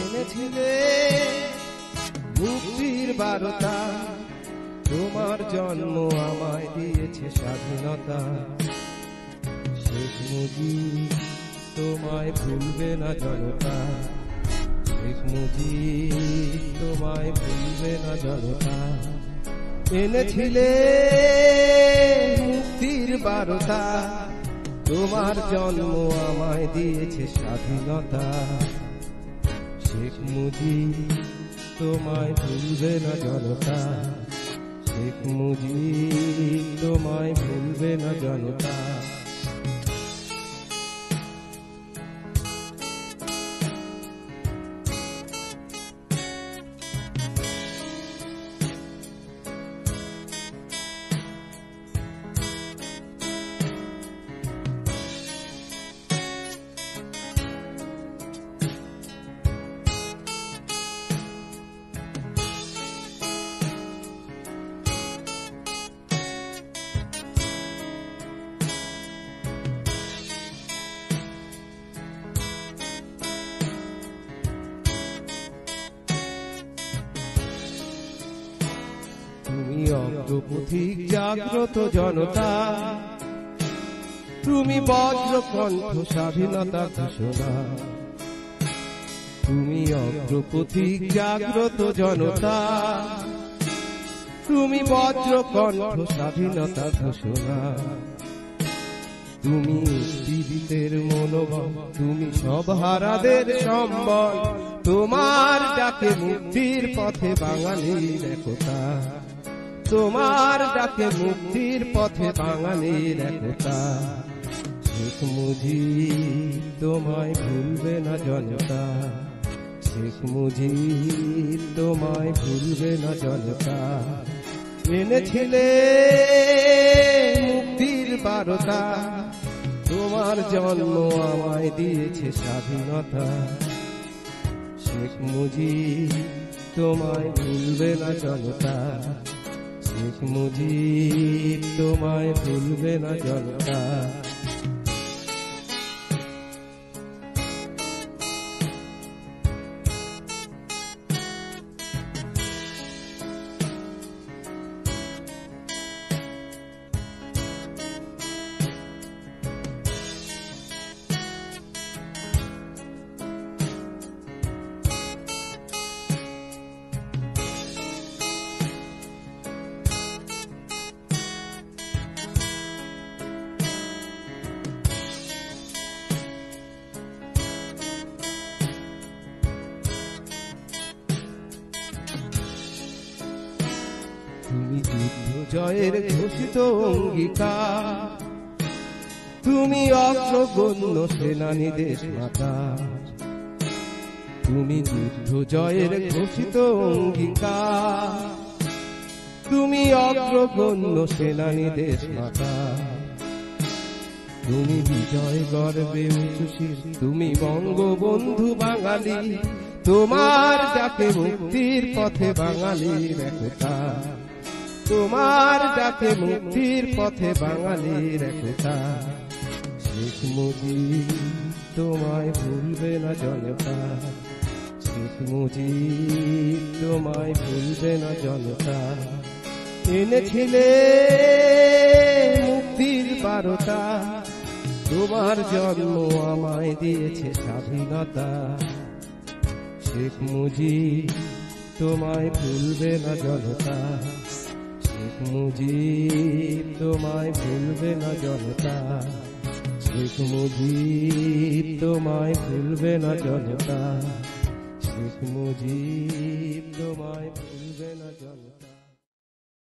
এনেছিলে মুক্তির বারতা, তোমার জন্ম আমায় দিয়েছে স্বাধীনতা। শেখ মুজিব তোমায় ভুলবে না জনতা, শেখ মুজিব তোমায় ভুলবে না জনতা। এনেছিলে মুক্তির বারতা, তোমার জন্ম আমায় দিয়েছে স্বাধীনতা। শেখ মুজিব তোমায় ভুলবে না জনতা, শেখ মুজিব তোমায় ভুলবে না জনতা। তুমি অগ্রপথিক জাগ্রত জনতা, তুমি বজ্রকণ্ঠ স্বাধীনতা ঘোষণা। তুমি অগ্রপথিক জাগ্রত জনতা, তুমি বজ্রকণ্ঠ স্বাধীনতা ঘোষণা। তুমি পীড়িতের মনোবল, তুমি সব হারাদের সম্বল, তোমার ডাকে মুক্তির পথে বাঙালির একতা, তোমার ডাকে মুক্তির পথে বাঙালির একতা। শেখ মুজিব তোমায় ভুলবে না জনতা, শেখ মুজিব তোমায় ভুলবে না জনতা। এনেছিলে মুক্তির বারতা, তোমার জন্ম আমায় দিয়েছে স্বাধীনতা। শেখ মুজিব তোমায় ভুলবে না জনতা, শেখ মুজিব তোমায় ভুলবে না জনতা। তুমি যুদ্ধ জয়ের ঘোষিত অঙ্গীকার, তুমি অগ্রগণ্য সেনানী দেশ মাতা। তুমি যুদ্ধ জয়ের ঘোষিত অঙ্গীকার, তুমি অগ্রগণ্য সেনানী দেশ মাতা। তুমি বিজয় গর্বে উচ্ছ্বসিত, তুমি বঙ্গবন্ধু বাঙালি, তোমার ডাকে মুক্তির পথে বাঙালির একতা, তোমার ডাকে মুক্তির পথে বাঙালির একতা। শেখ মুজিব তোমায় ভুলবে না জনতা, শেখ মুজিব তোমায় ভুলবে না জনতা। এনেছিলে মুক্তির বারতা, তোমার জন্ম আমায় দিয়েছে স্বাধীনতা। শেখ মুজিব তোমায় ভুলবে না জনতা, শেখ মুজিব তোমায় ভুলবে না জনতা। শেখ মুজিব তোমায় ভুলবে না জনতা, শেখ মুজিব তোমায় ভুলবে না জনতা।